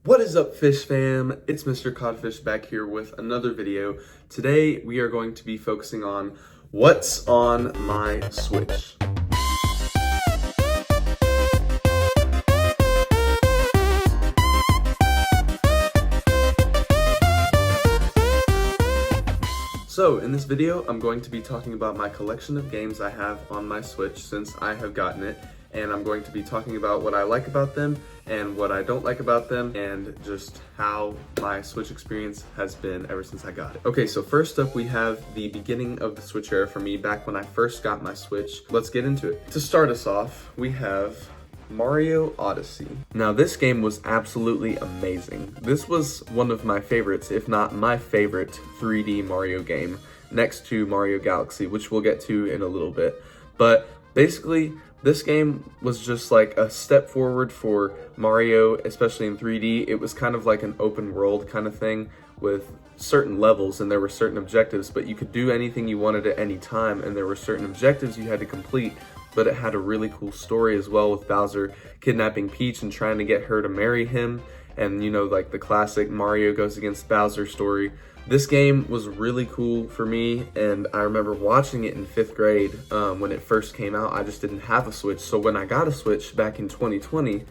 What is up, fish fam? It's Mr. Codfish back here with another video. Today we are going to be focusing on what's on my Switch. So in this video, I'm going to be talking about my collection of games I have on my Switch since I have gotten it, and I'm going to be talking about what I like about them and what I don't like about them and just how my Switch experience has been ever since I got it. Okay, so first up we have the beginning of the Switch era for me back when I first got my Switch. Let's get into it. To start us off, we have Mario Odyssey. Now this game was absolutely amazing. This was one of my favorites, if not my favorite 3D Mario game, next to Mario Galaxy, which we'll get to in a little bit. But basically, this game was just like a step forward for Mario, especially in 3D. It was kind of like an open world kind of thing with certain levels, and there were certain objectives, but you could do anything you wanted at any time, and there were certain objectives you had to complete. But it had a really cool story as well, with Bowser kidnapping Peach and trying to get her to marry him. And you know, like the classic Mario goes against Bowser story. This game was really cool for me, and I remember watching it in 5th grade when it first came out. I just didn't have a Switch, so when I got a Switch back in 2020,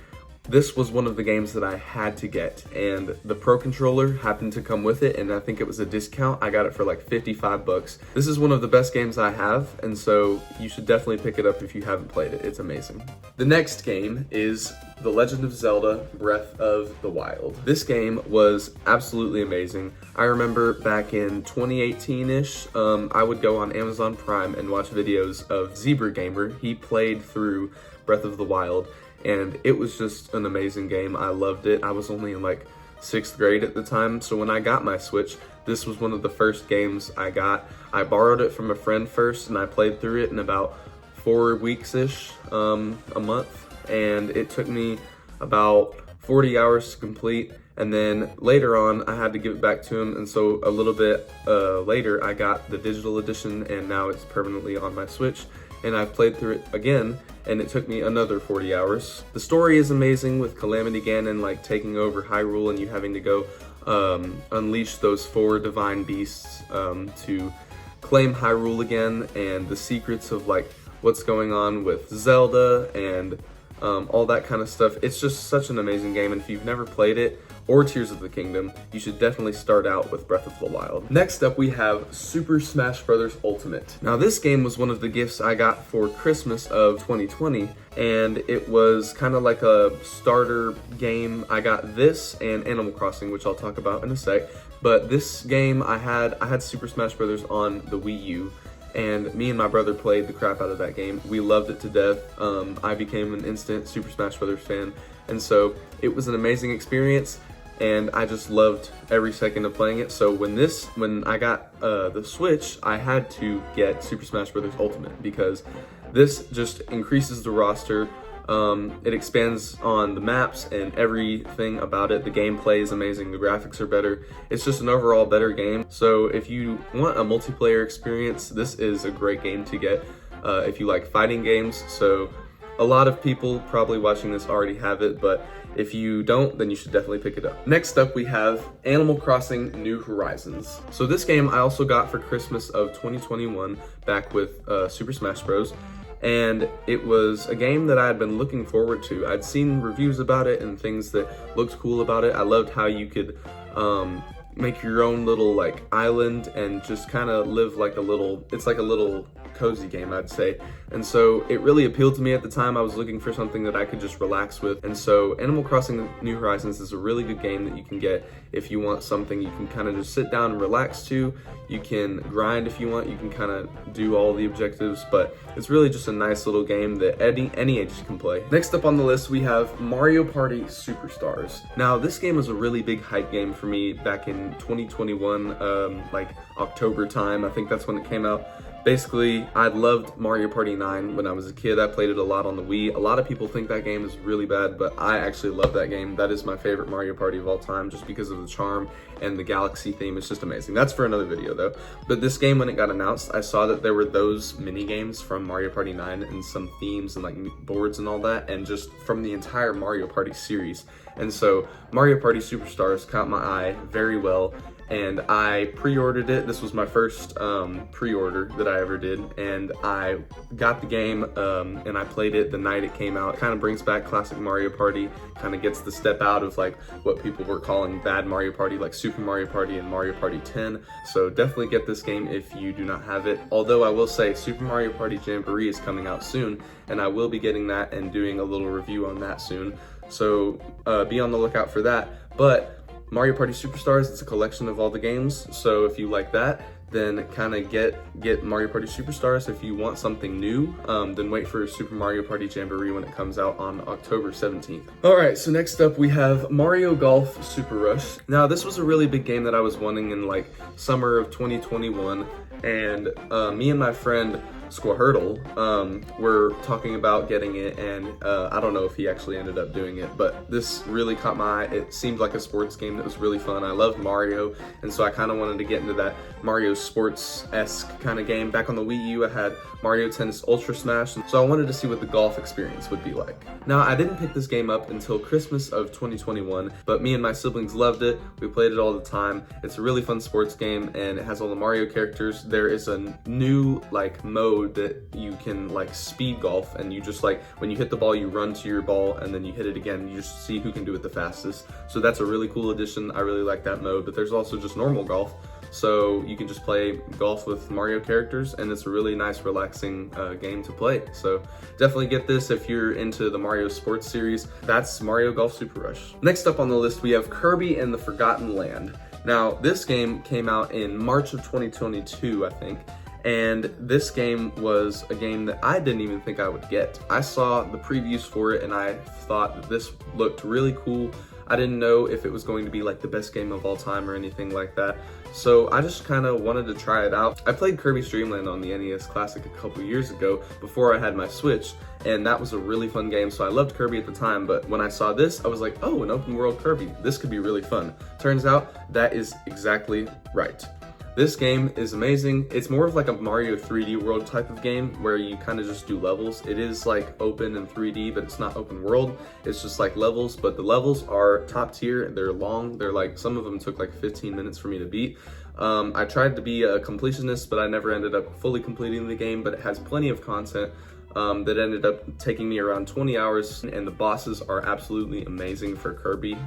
this was one of the games that I had to get, and the Pro Controller happened to come with it, and I think it was a discount. I got it for like 55 bucks. This is one of the best games I have, and so you should definitely pick it up if you haven't played it. It's amazing. The next game is The Legend of Zelda Breath of the Wild. This game was absolutely amazing. I remember back in 2018-ish, I would go on Amazon Prime and watch videos of Zebra Gamer. He played through Breath of the Wild, and it was just an amazing game. I loved it. I was only in like 6th grade at the time, so when I got my Switch, this was one of the first games I got. I borrowed it from a friend first, and I played through it in about 4 weeks-ish, a month, and it took me about 40 hours to complete. And then later on, I had to give it back to him, and so a little bit later, I got the digital edition, and now it's permanently on my Switch. And I've played through it again, and it took me another 40 hours. The story is amazing, with Calamity Ganon like taking over Hyrule and you having to go unleash those 4 divine beasts to claim Hyrule again, and the secrets of like what's going on with Zelda and all that kind of stuff. It's just such an amazing game, and if you've never played it, or Tears of the Kingdom, you should definitely start out with Breath of the Wild. Next up, we have Super Smash Bros. Ultimate. Now this game was one of the gifts I got for Christmas of 2020, and it was kind of like a starter game. I got this and Animal Crossing, which I'll talk about in a sec, but this game I had Super Smash Bros. On the Wii U, and me and my brother played the crap out of that game. We loved it to death. I became an instant Super Smash Bros. Fan, and so it was an amazing experience, and I just loved every second of playing it. So when I got the Switch, I had to get Super Smash Bros. Ultimate, because this just increases the roster. It expands on the maps and everything about it. The gameplay is amazing, the graphics are better. It's just an overall better game. So if you want a multiplayer experience, this is a great game to get if you like fighting games. So a lot of people probably watching this already have it, but if you don't, then you should definitely pick it up. Next up, we have Animal Crossing New Horizons. So this game I also got for Christmas of 2021 back with Super Smash Bros. And it was a game that I had been looking forward to. I'd seen reviews about it and things that looked cool about it. I loved how you could make your own little like island and just kind of live like it's like a little cozy game, I'd say. And so it really appealed to me at the time. I was looking for something that I could just relax with. And so Animal Crossing New Horizons is a really good game that you can get if you want something you can kind of just sit down and relax to. You can grind if you want, you can kind of do all the objectives, but it's really just a nice little game that any age can play. Next up on the list, we have Mario Party Superstars. Now this game was a really big hype game for me back in 2021, like October time. I think that's when it came out. Basically, I loved Mario Party 9 when I was a kid. I played it a lot on the Wii. A lot of people think that game is really bad, but I actually love that game. That is my favorite Mario Party of all time just because of the charm and the galaxy theme. It's just amazing. That's for another video though. But this game, when it got announced, I saw that there were those mini games from Mario Party 9 and some themes and like boards and all that, and just from the entire Mario Party series. And so Mario Party Superstars caught my eye very well, and I pre-ordered it. This was my first pre-order that I ever did, and I got the game and I played it the night it came out. It kind of brings back classic Mario Party, kind of gets the step out of like what people were calling bad Mario Party, like Super Mario Party and Mario Party 10. So definitely get this game if you do not have it. Although I will say Super Mario Party Jamboree is coming out soon, and I will be getting that and doing a little review on that soon. So be on the lookout for that. But Mario Party Superstars, it's a collection of all the games, so if you like that, then kind of get Mario Party Superstars. If you want something new, then wait for Super Mario Party Jamboree when it comes out on October 17th. All right, so next up we have Mario Golf Super Rush. Now, this was a really big game that I was wanting in like summer of 2021, and me and my friend Squirtle were talking about getting it, and I don't know if he actually ended up doing it, but this really caught my eye. It seemed like a sports game that was really fun. I loved Mario, and so I kind of wanted to get into that Mario sports-esque kind of game. Back on the Wii U, I had Mario Tennis Ultra Smash, so I wanted to see what the golf experience would be like. Now, I didn't pick this game up until Christmas of 2021, but me and my siblings loved it. We played it all the time. It's a really fun sports game, and it has all the Mario characters. There is a new like mode that you can like speed golf, and you just like when you hit the ball, you run to your ball and then you hit it again. You just see who can do it the fastest. So that's a really cool addition. I really like that mode. But there's also just normal golf, so you can just play golf with Mario characters, and it's a really nice, relaxing game to play. So definitely get this if you're into the Mario Sports series. That's Mario Golf Super Rush. Next up on the list, we have Kirby and the Forgotten Land. Now, this game came out in March of 2022, I think. And this game was a game that I didn't even think I would get. I saw the previews for it and I thought that this looked really cool. I didn't know if it was going to be like the best game of all time or anything like that. So I just kind of wanted to try it out. I played Kirby's Dream Land on the NES Classic a couple years ago before I had my Switch, and that was a really fun game, so I loved Kirby at the time. But when I saw this, I was like, oh, an open world Kirby. This could be really fun. Turns out that is exactly right. This game is amazing. It's more of like a Mario 3D World type of game where you kind of just do levels. It is like open and 3D, but it's not open world. It's just like levels, but the levels are top tier. They're long. They're like, some of them took like 15 minutes for me to beat. I tried to be a completionist, but I never ended up fully completing the game, but it has plenty of content. That ended up taking me around 20 hours, and the bosses are absolutely amazing for Kirby.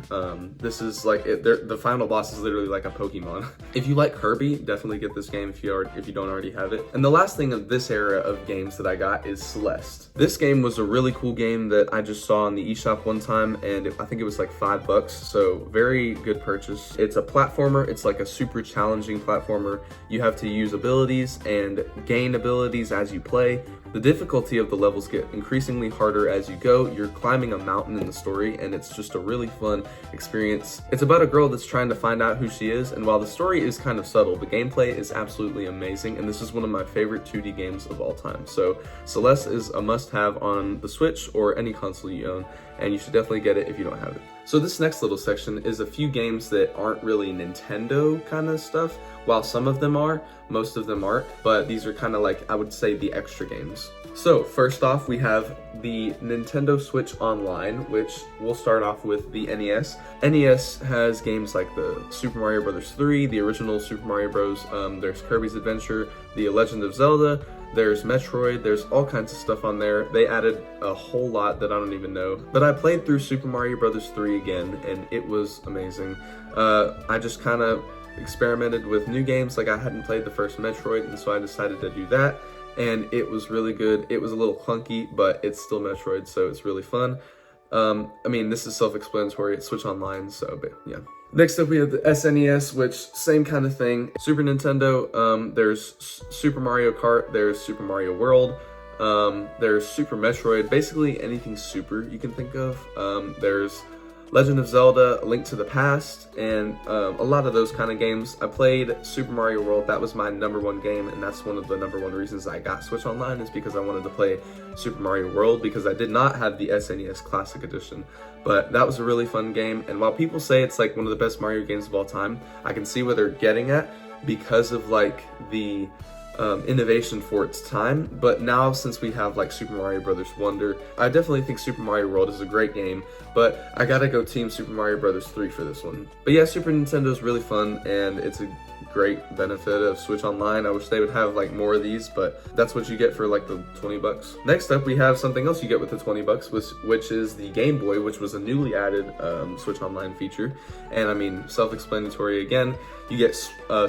This is like, the final boss is literally like a Pokemon. If you like Kirby, definitely get this game if you don't already have it. And the last thing of this era of games that I got is Celeste. This game was a really cool game that I just saw on the eShop one time, and I think it was like $5, so very good purchase. It's a platformer. It's like a super challenging platformer. You have to use abilities and gain abilities as you play. The difficulty of the levels get increasingly harder as you go. You're climbing a mountain in the story, and it's just a really fun experience. It's about a girl that's trying to find out who she is, and while the story is kind of subtle, the gameplay is absolutely amazing, and this is one of my favorite 2D games of all time. So Celeste is a must-have on the Switch or any console you own, and you should definitely get it if you don't have it. So this next little section is a few games that aren't really Nintendo kind of stuff. While some of them are, most of them aren't, but these are kind of like, I would say, the extra games. So first off, we have the Nintendo Switch Online, which we'll start off with the NES. NES has games like the Super Mario Bros. 3, the original Super Mario Bros. There's Kirby's Adventure, The Legend of Zelda, there's Metroid, there's all kinds of stuff on there. They added a whole lot that I don't even know. But I played through Super Mario Bros. 3 again, and it was amazing. I just kind of experimented with new games. Like, I hadn't played the first Metroid, and so I decided to do that, and it was really good. It was a little clunky, but it's still Metroid, so it's really fun. I mean, this is self-explanatory. It's Switch Online, so, but yeah. Next up, we have the SNES, which same kind of thing. Super Nintendo, there's Super Mario Kart, there's Super Mario World, there's Super Metroid, basically anything super you can think of. There's Legend of Zelda, A Link to the Past, and a lot of those kind of games. I played Super Mario World. That was my #1 game, and that's one of the #1 reasons I got Switch Online, is because I wanted to play Super Mario World, because I did not have the SNES Classic Edition. But that was a really fun game, and while people say it's like one of the best Mario games of all time, I can see where they're getting at because of like the innovation for its time. But now, since we have like Super Mario Brothers Wonder, I definitely think Super Mario World is a great game, but I gotta go Team Super Mario Brothers 3 for this one. But yeah, Super Nintendo is really fun, and it's a great benefit of Switch Online. I wish they would have like more of these, but that's what you get for like the 20 bucks. Next up, we have something else you get with the 20 bucks, which is the Game Boy, which was a newly added Switch Online feature. And I mean, self-explanatory again, you get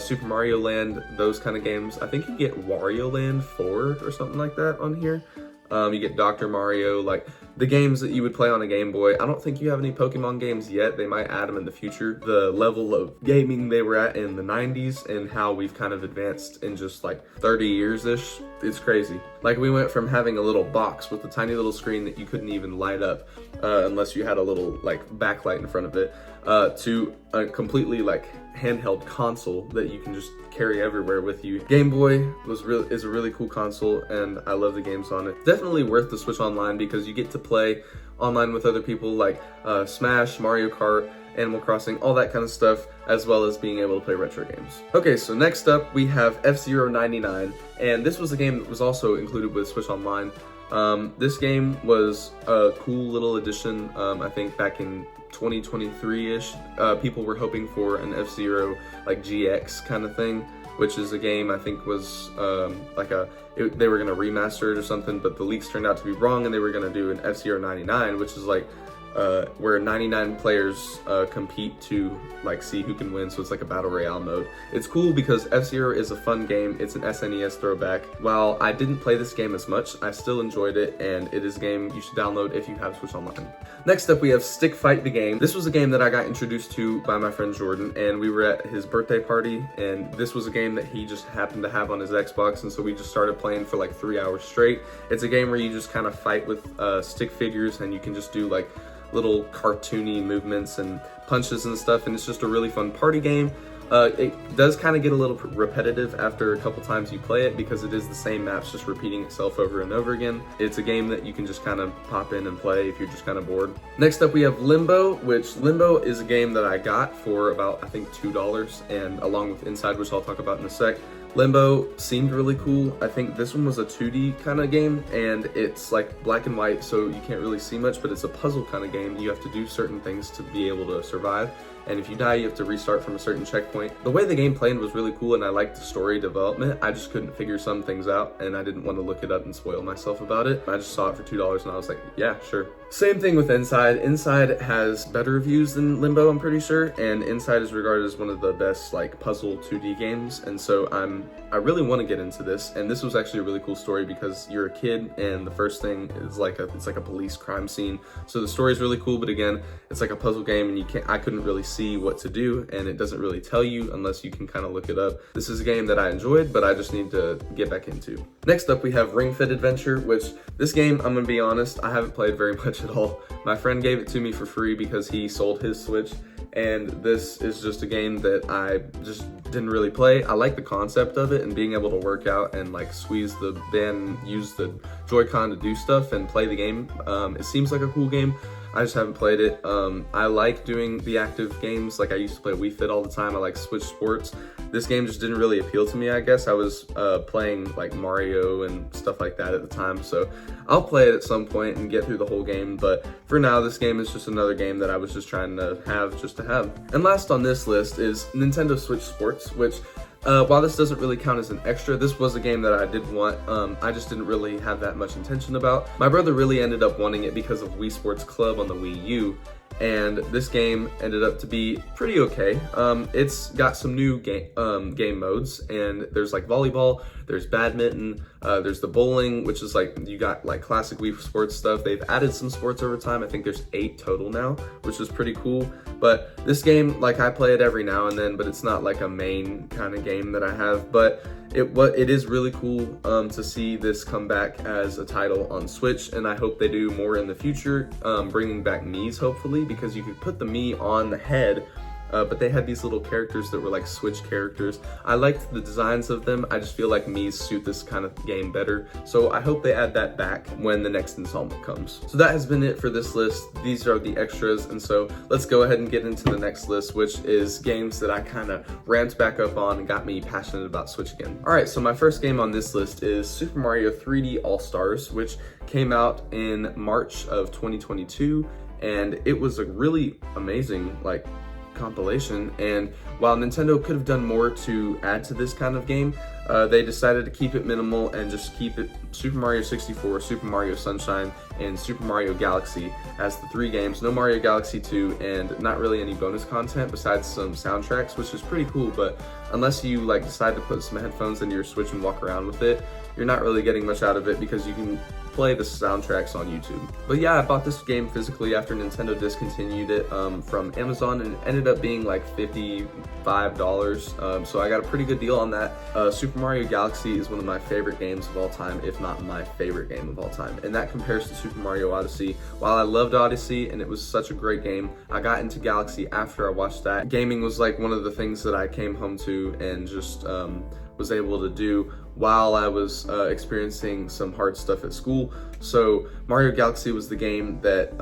Super Mario Land, those kind of games. I think you get Wario Land 4 or something like that on here. You get Dr. Mario, like the games that you would play on a Game Boy. I don't think you have any Pokemon games yet. They might add them in the future. The level of gaming they were at in the 90s and how we've kind of advanced in just like 30 years-ish, it's crazy. Like, we went from having a little box with a tiny little screen that you couldn't even light up unless you had a little like backlight in front of it, to a completely like handheld console that you can just carry everywhere with you. Game Boy is a really cool console, and I love the games on it. Definitely worth the Switch Online because you get to play online with other people, like Smash, Mario Kart, Animal Crossing, all that kind of stuff, as well as being able to play retro games. Okay, so next up we have F-Zero 99, and this was a game that was also included with Switch Online. This game was a cool little addition. I think back in 2023-ish, people were hoping for an F-Zero like GX kind of thing, which is a game I think was they were gonna remaster it or something, but the leaks turned out to be wrong, and they were gonna do an F-Zero 99, which is like where 99 players compete to like see who can win, so it's like a battle royale mode. It's cool because F-Zero is a fun game. It's an SNES throwback. While I didn't play this game as much, I still enjoyed it, and it is a game you should download if you have Switch Online. Next up, we have Stick Fight the Game. This was a game that I got introduced to by my friend Jordan, and we were at his birthday party, and this was a game that he just happened to have on his Xbox, and so we just started playing for like 3 hours straight. It's a game where you just kind of fight with stick figures, and you can just do like little cartoony movements and punches and stuff, and it's just a really fun party game. It does kind of get a little repetitive after a couple times you play it because it is the same maps just repeating itself over and over again. It's a game that you can just kind of pop in and play if you're just kind of bored. Next up, we have Limbo, which Limbo is a game that I got for about, I think, $2, and along with Inside, which I'll talk about in a sec. Limbo seemed really cool. I think this one was a 2D kind of game, and it's like black and white, so you can't really see much, but it's a puzzle kind of game. You have to do certain things to be able to survive, and if you die, you have to restart from a certain checkpoint. The way the game played was really cool, and I liked the story development. I just couldn't figure some things out, and I didn't want to look it up and spoil myself about it. I just saw it for $2, and I was like, yeah, sure. Same thing with Inside. Inside has better reviews than Limbo, I'm pretty sure, and Inside is regarded as one of the best like puzzle 2D games, and so I really want to get into this. And this was actually a really cool story because you're a kid, and the first thing is it's like a police crime scene. So the story is really cool, but again, it's like a puzzle game, and I couldn't really see what to do, and it doesn't really tell you unless you can kind of look it up. This is a game that I enjoyed, but I just need to get back into. Next up, we have Ring Fit Adventure, which this game, I'm gonna be honest, I haven't played very much at all. My friend gave it to me for free because he sold his Switch, and this is just a game that I just didn't really play. I like the concept of it and being able to work out and like squeeze the band, use the Joy-Con to do stuff and play the game. It seems like a cool game. I just haven't played it. I like doing the active games. Like I used to play Wii Fit all the time. I like Switch Sports. This game just didn't really appeal to me, I guess. I was playing like Mario and stuff like that at the time. So I'll play it at some point and get through the whole game. But for now, this game is just another game that I was just trying to have just to have. And last on this list is Nintendo Switch Sports, which while this doesn't really count as an extra, this was a game that I did want. I just didn't really have that much intention about. My brother really ended up wanting it because of Wii Sports Club on the Wii U, and this game ended up to be pretty okay. It's got some new game modes, and there's like volleyball, there's badminton, There's the bowling, which is like, you got like classic Wii Sports stuff. They've added some sports over time. I think there's 8 total now, which is pretty cool. But this game, like, I play it every now and then, but it's not like a main kind of game that I have. But it is really cool to see this come back as a title on Switch, and I hope they do more in the future, bringing back Mii's hopefully, because you could put the Mii on the head. But they had these little characters that were like Switch characters. I liked the designs of them. I just feel like Mii's suit this kind of game better. So I hope they add that back when the next installment comes. So that has been it for this list. These are the extras. And so let's go ahead and get into the next list, which is games that I kind of ramped back up on and got me passionate about Switch again. All right, so my first game on this list is Super Mario 3D All-Stars, which came out in March of 2022. And it was a really amazing, like, compilation, and while Nintendo could have done more to add to this kind of game, they decided to keep it minimal and just keep it Super Mario 64, Super Mario Sunshine, and Super Mario Galaxy as the 3 games. No Mario Galaxy 2, and not really any bonus content besides some soundtracks, which is pretty cool, but unless you like decide to put some headphones into your Switch and walk around with it, you're not really getting much out of it because you can play the soundtracks on YouTube. But yeah, I bought this game physically after Nintendo discontinued it from Amazon, and it ended up being like $55. So I got a pretty good deal on that. Super Mario Galaxy is one of my favorite games of all time, if not my favorite game of all time. And that compares to Super Mario Odyssey. While I loved Odyssey and it was such a great game, I got into Galaxy after I watched that. Gaming was like one of the things that I came home to and just was able to do while I was experiencing some hard stuff at school. So Mario Galaxy was the game that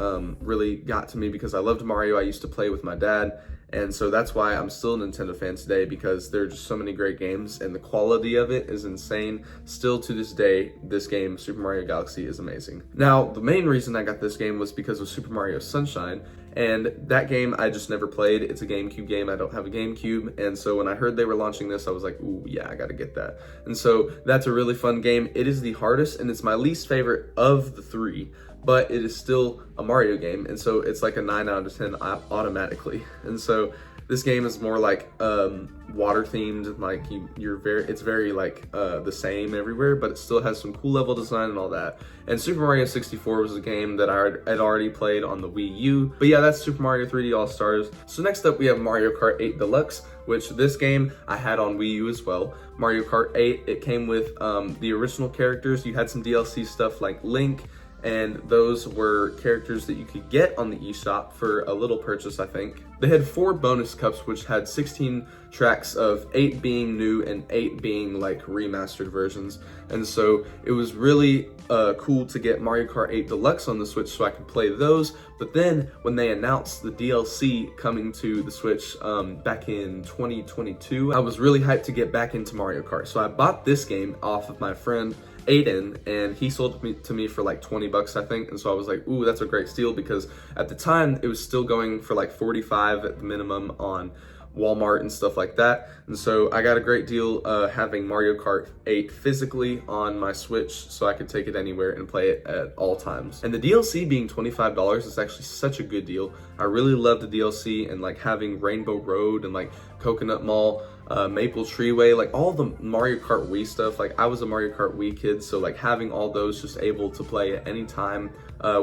really got to me because I loved Mario. I used to play with my dad, and so that's why I'm still a Nintendo fan today, because there are just so many great games and the quality of it is insane. Still to this day, this game, Super Mario Galaxy, is amazing. Now, the main reason I got this game was because of Super Mario Sunshine, and that game I just never played. It's a GameCube game. I don't have a GameCube, and so when I heard they were launching this, I was like, ooh, yeah, I gotta get that. And so that's a really fun game. It is the hardest, and it's my least favorite of the 3, but it is still a Mario game, and so it's like a 9 out of 10 automatically. And so this game is more like water themed, like it's very like the same everywhere, but it still has some cool level design and all that. And Super Mario 64 was a game that I had already played on the Wii U. But yeah, that's Super Mario 3D All-Stars. So next up we have Mario Kart 8 Deluxe, which this game I had on Wii U as well. Mario Kart 8, it came with the original characters. You had some DLC stuff like Link, and those were characters that you could get on the eShop for a little purchase, I think. They had 4 bonus cups, which had 16 tracks, of 8 being new and 8 being like remastered versions. And so it was really cool to get Mario Kart 8 Deluxe on the Switch so I could play those. But then when they announced the DLC coming to the Switch back in 2022, I was really hyped to get back into Mario Kart. So I bought this game off of my friend Aiden, and he sold it to me for like 20 bucks, I think. And so I was like, ooh, that's a great steal, because at the time it was still going for like 45 at the minimum on Walmart and stuff like that. And so I got a great deal having Mario Kart 8 physically on my Switch, so I could take it anywhere and play it at all times. And the DLC being $25 is actually such a good deal. I really love the DLC, and like having Rainbow Road and like Coconut Mall, Maple Treeway, like all the Mario Kart Wii stuff. Like I was a Mario Kart Wii kid, so like having all those just able to play at any time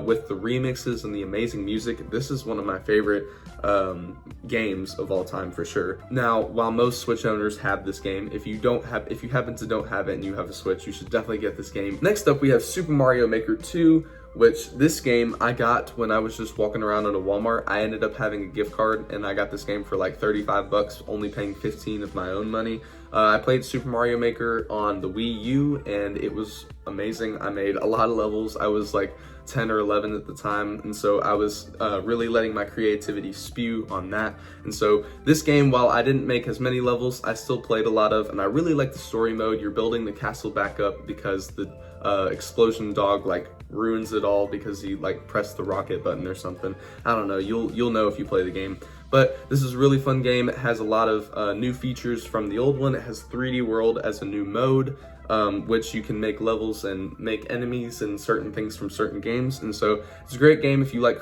with the remixes and the amazing music, this is one of my favorite games of all time for sure. Now, while most Switch owners have this game, if you happen to don't have it and you have a Switch, you should definitely get this game. Next up, we have Super Mario Maker 2, which this game I got when I was just walking around at a Walmart. I ended up having a gift card, and I got this game for like 35 bucks, only paying 15 of my own money. I played Super Mario Maker on the Wii U, and it was amazing. I made a lot of levels. I was like 10 or 11 at the time, and so I was really letting my creativity spew on that. And so this game, while I didn't make as many levels, I still played a lot of, and I really like the story mode. You're building the castle back up because the explosion dog like ruins it all because he like pressed the rocket button or something. I don't know, you'll know if you play the game. But this is a really fun game. It has a lot of new features from the old one. It has 3D World as a new mode. which you can make levels and make enemies and certain things from certain games. And so it's a great game if you like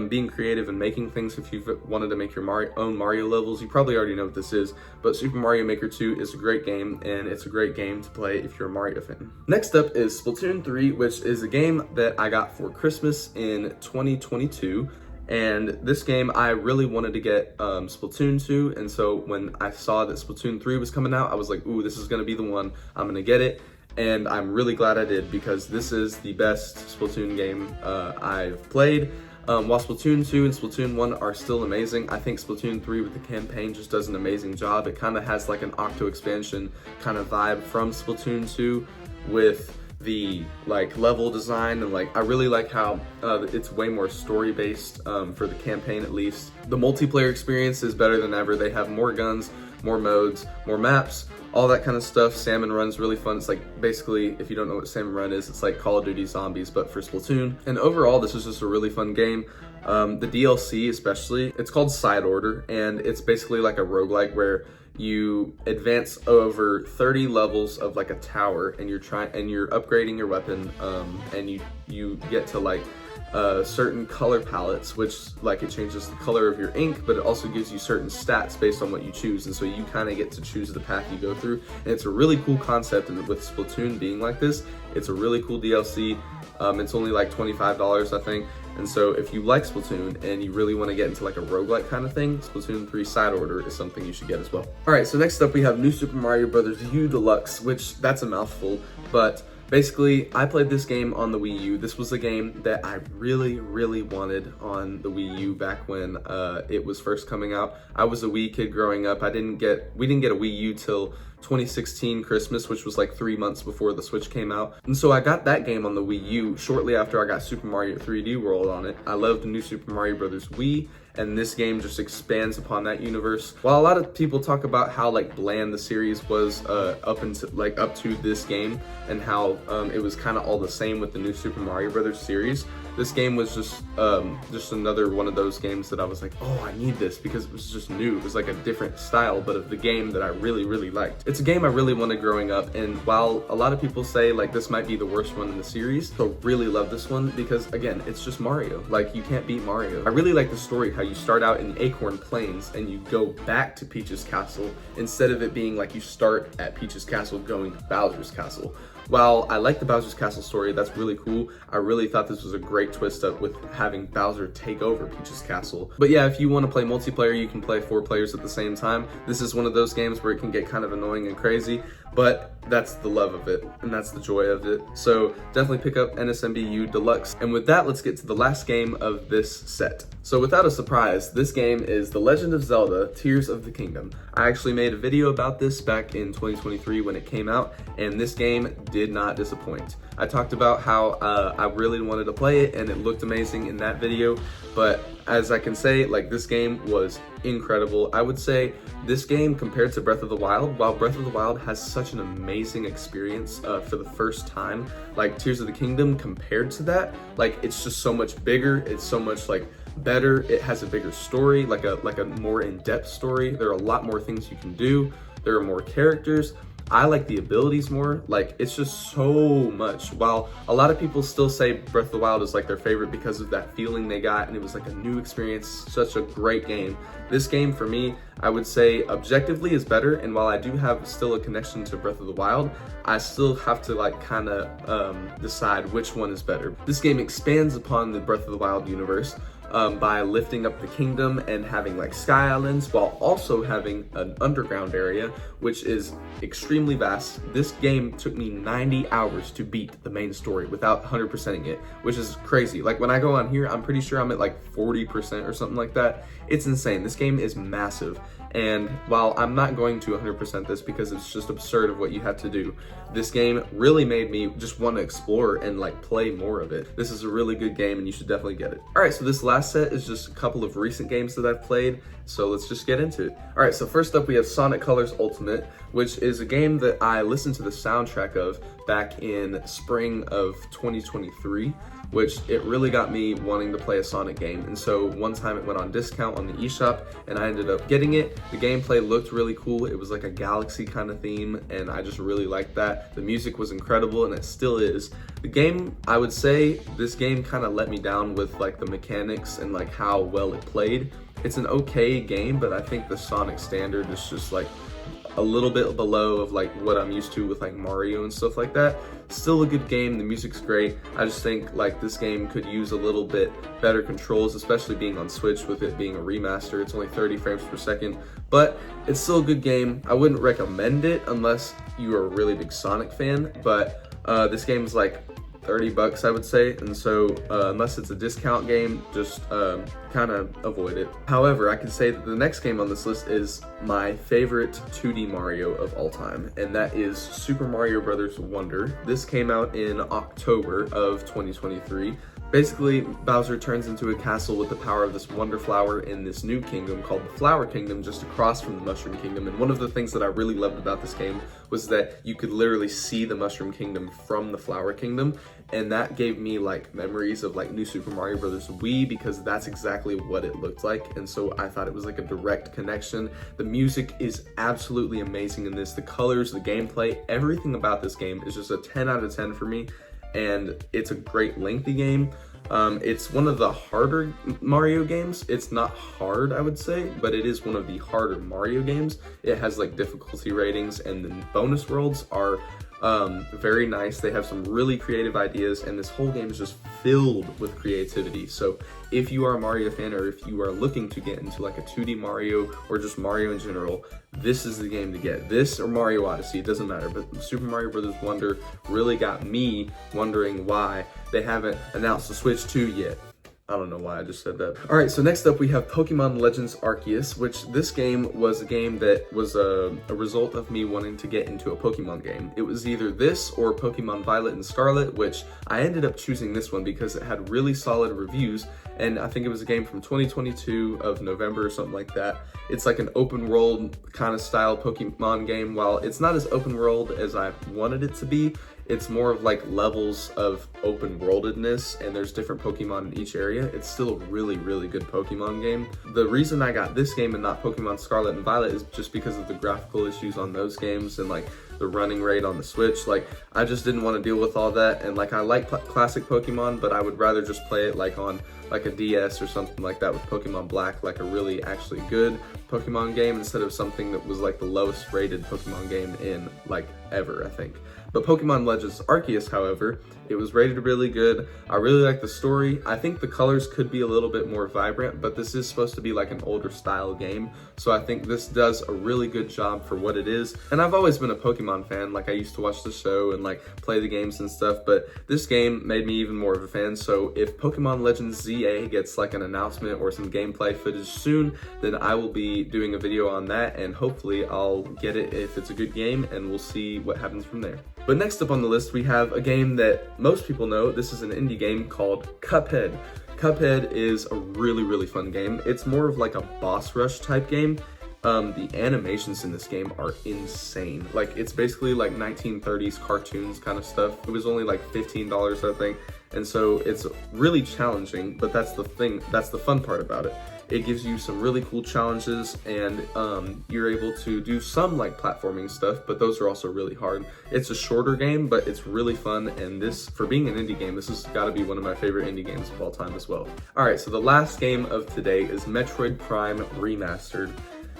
being creative and making things. If you've wanted to make your own Mario levels, you probably already know what this is, but Super Mario Maker 2 is a great game, and it's a great game to play if you're a Mario fan. Next up is Splatoon 3, which is a game that I got for Christmas in 2022. And this game, I really wanted to get Splatoon 2, and so when I saw that Splatoon 3 was coming out, I was like, ooh, this is gonna be the one, I'm gonna get it. And I'm really glad I did, because this is the best Splatoon game I've played. While Splatoon 2 and Splatoon 1 are still amazing, I think Splatoon 3 with the campaign just does an amazing job. It kind of has like an Octo expansion kind of vibe from Splatoon 2 with the like level design, and like I really like how it's way more story based for the campaign at least. The multiplayer experience is better than ever. They have more guns, more modes, more maps, all that kind of stuff. Salmon Run's really fun. It's like basically, if you don't know what Salmon Run is, it's like Call of Duty Zombies but for Splatoon. And overall, this is just a really fun game. The DLC especially, it's called Side Order, and it's basically like a roguelike where you advance over 30 levels of like a tower, and you're upgrading your weapon, and you get to like certain color palettes, which like it changes the color of your ink, but it also gives you certain stats based on what you choose, and so you kind of get to choose the path you go through. And it's a really cool concept, and with Splatoon being like this, it's a really cool DLC. It's only like $25, I think. And so if you like Splatoon and you really want to get into like a roguelike kind of thing, Splatoon 3 Side Order is something you should get as well. All right, so next up we have New Super Mario Bros. U Deluxe, which that's a mouthful, but basically I played this game on the Wii U. This was a game that I really, really wanted on the Wii U back when it was first coming out. I was a Wii kid growing up. We didn't get a Wii U till 2016 Christmas, which was like 3 months before the Switch came out. And so I got that game on the Wii U shortly after I got Super Mario 3D World on it. I loved New Super Mario Bros. Wii, and this game just expands upon that universe. While a lot of people talk about how like bland the series was up to this game, and how it was kind of all the same with the New Super Mario Bros. Series, this game was just another one of those games that I was like, oh, I need this, because it was just new. It was like a different style, but of the game that I really, really liked. It's a game I really wanted growing up, and while a lot of people say like this might be the worst one in the series, I really love this one because again, it's just Mario. Like, you can't beat Mario. I really like the story, how you start out in the Acorn Plains and you go back to Peach's Castle, instead of it being like you start at Peach's Castle going to Bowser's Castle. While I like the Bowser's Castle story, that's really cool, I really thought this was a great twist up with having Bowser take over Peach's Castle. But yeah, if you want to play multiplayer, you can play 4 players at the same time. This is one of those games where it can get kind of annoying and crazy, but that's the love of it, and that's the joy of it. So definitely pick up NSMBU Deluxe. And with that, let's get to the last game of this set. So without a surprise, this game is The Legend of Zelda: Tears of the Kingdom. I actually made a video about this back in 2023 when it came out, and this game did not disappoint. I talked about how I really wanted to play it, and it looked amazing in that video, but as I can say, like, this game was incredible. I would say this game, compared to Breath of the Wild, while Breath of the Wild has such an amazing experience for the first time, like Tears of the Kingdom compared to that, like, it's just so much bigger, it's so much like better, it has a bigger story, like a more in-depth story. There are a lot more things you can do, there are more characters. I like the abilities more. Like, it's just so much. While a lot of people still say Breath of the Wild is like their favorite because of that feeling they got, and it was like a new experience, such a great game. This game, for me, I would say objectively is better, and while I do have still a connection to Breath of the Wild, I still have to like kind of decide which one is better. This game expands upon the Breath of the Wild universe by lifting up the kingdom and having like sky islands, while also having an underground area, which is extremely vast. This game took me 90 hours to beat the main story without 100%ing it, which is crazy. Like, when I go on here, I'm pretty sure I'm at like 40% or something like that. It's insane. This game is massive. And while I'm not going to 100% this because it's just absurd of what you have to do, this game really made me just want to explore and like play more of it. This is a really good game and you should definitely get it. All right, so this last set is just a couple of recent games that I've played, so let's just get into it. All right, so first up we have Sonic Colors Ultimate, which is a game that I listened to the soundtrack of back in spring of 2023. which it really got me wanting to play a Sonic game. And so one time it went on discount on the eShop and I ended up getting it. The gameplay looked really cool. It was like a galaxy kind of theme and I just really liked that. The music was incredible and it still is. The game, I would say this game kind of let me down with like the mechanics and like how well it played. It's an okay game, but I think the Sonic standard is just like a little bit below of like what I'm used to with like Mario and stuff like that. Still a good game, the music's great. I just think like this game could use a little bit better controls, especially being on Switch with it being a remaster. It's only 30 frames per second, but it's still a good game. I wouldn't recommend it unless you are a really big Sonic fan, but this game is like 30 bucks, I would say, and so unless it's a discount game, just kind of avoid it. However, I can say that the next game on this list is my favorite 2D Mario of all time, and that is Super Mario Bros. Wonder. This came out in October of 2023. Basically, Bowser turns into a castle with the power of this Wonder Flower in this new kingdom called the Flower Kingdom, just across from the Mushroom Kingdom. And one of the things that I really loved about this game was that you could literally see the Mushroom Kingdom from the Flower Kingdom. And that gave me like memories of like New Super Mario Bros. Wii, because that's exactly what it looked like. And so I thought it was like a direct connection. The music is absolutely amazing in this. The colors, the gameplay, everything about this game is just a 10 out of 10 for me. And it's a great lengthy game. It's one of the harder Mario games. It's not hard, I would say, but it is one of the harder Mario games. It has like difficulty ratings, and the bonus worlds are very nice. They have some really creative ideas, and this whole game is just filled with creativity. So if you are a Mario fan, or if you are looking to get into like a 2D Mario or just Mario in general, this is the game to get. This or Mario Odyssey, it doesn't matter, but Super Mario Bros. Wonder really got me wondering why they haven't announced the Switch 2 yet. I don't know why I just said that. All right, so next up we have Pokemon Legends Arceus, which this game was a game that was a result of me wanting to get into a Pokemon game. It was either this or Pokemon Violet and Scarlet, which I ended up choosing this one because it had really solid reviews, and I think it was a game from 2022 of November or something like that. It's like an open world kind of style Pokemon game. While it's not as open world as I wanted it to be, it's more of like levels of open worldedness, and there's different Pokemon in each area. It's still a really, really good Pokemon game. The reason I got this game and not Pokemon Scarlet and Violet is just because of the graphical issues on those games and like the running rate on the Switch. Like, I just didn't want to deal with all that, and like I like classic Pokemon, but I would rather just play it like on like a DS or something like that with Pokemon Black, like a really actually good Pokemon game, instead of something that was like the lowest rated Pokemon game in like ever, I think. But Pokemon Legends Arceus, however, it was rated really good. I really like the story. I think the colors could be a little bit more vibrant, but this is supposed to be like an older style game, so I think this does a really good job for what it is. And I've always been a Pokemon fan. Like, I used to watch the show and like play the games and stuff, but this game made me even more of a fan. So if Pokemon Legends ZA gets like an announcement or some gameplay footage soon, then I will be doing a video on that, and hopefully I'll get it if it's a good game, and we'll see what happens from there. But next up on the list, we have a game that most people know. This is an indie game called Cuphead. Cuphead is a really, really fun game. It's more of like a boss rush type game. The animations in this game are insane. Like, it's basically like 1930s cartoons kind of stuff. It was only like $15, I think. And so it's really challenging, but that's the thing, that's the fun part about it. It gives you some really cool challenges, and you're able to do some like platforming stuff, but those are also really hard. It's a shorter game, but it's really fun, and this, for being an indie game, this has got to be one of my favorite indie games of all time as well. All right, so the last game of today is Metroid Prime Remastered,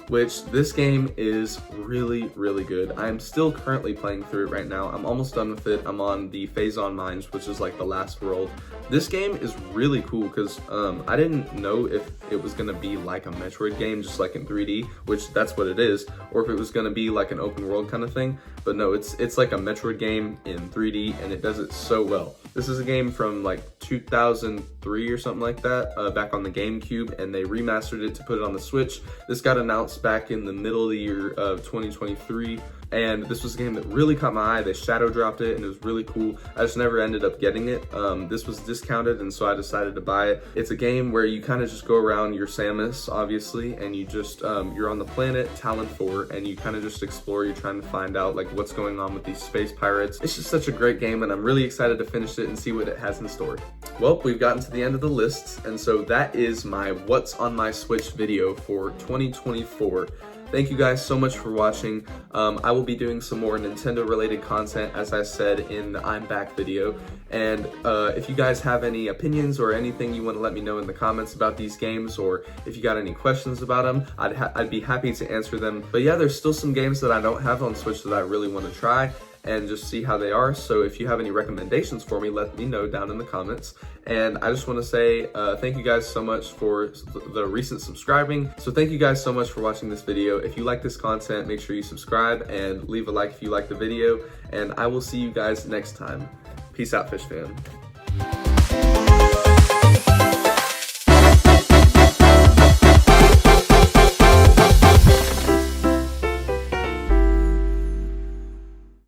which this game is really, really good. I'm still currently playing through it right now. I'm almost done with it. I'm on the Phazon Mines, which is like the last world. This game is really cool because I didn't know if it was gonna be like a Metroid game, just like in 3D, which that's what it is, or if it was gonna be like an open world kind of thing. But no, it's like a Metroid game in 3D, and it does it so well. This is a game from like 2003 or something like that, back on the GameCube, and they remastered it to put it on the Switch. This got announced back in the middle of the year of 2023, and this was a game that really caught my eye. They shadow dropped it, and it was really cool. I just never ended up getting it. This was discounted, and so I decided to buy it. It's a game where you kind of just go around, you're Samus, obviously, and you just, you're on the planet Talon 4, and you kind of just explore. You're trying to find out like what's going on with these space pirates. It's just such a great game, and I'm really excited to finish it and see what it has in store. Well, we've gotten to the end of the lists, and so that is my What's on My Switch video for 2024. Thank you guys so much for watching. I will be doing some more Nintendo related content, as I said in the I'm Back video. And if you guys have any opinions or anything you want to let me know in the comments about these games, or if you got any questions about them, I'd be happy to answer them. But yeah, there's still some games that I don't have on Switch that I really want to try and just see how they are. So if you have any recommendations for me, let me know down in the comments. And I just want to say thank you guys so much for the recent subscribing. So thank you guys so much for watching this video. If you like this content, make sure you subscribe and leave a like if you like the video. And I will see you guys next time. Peace out, Fish Fam.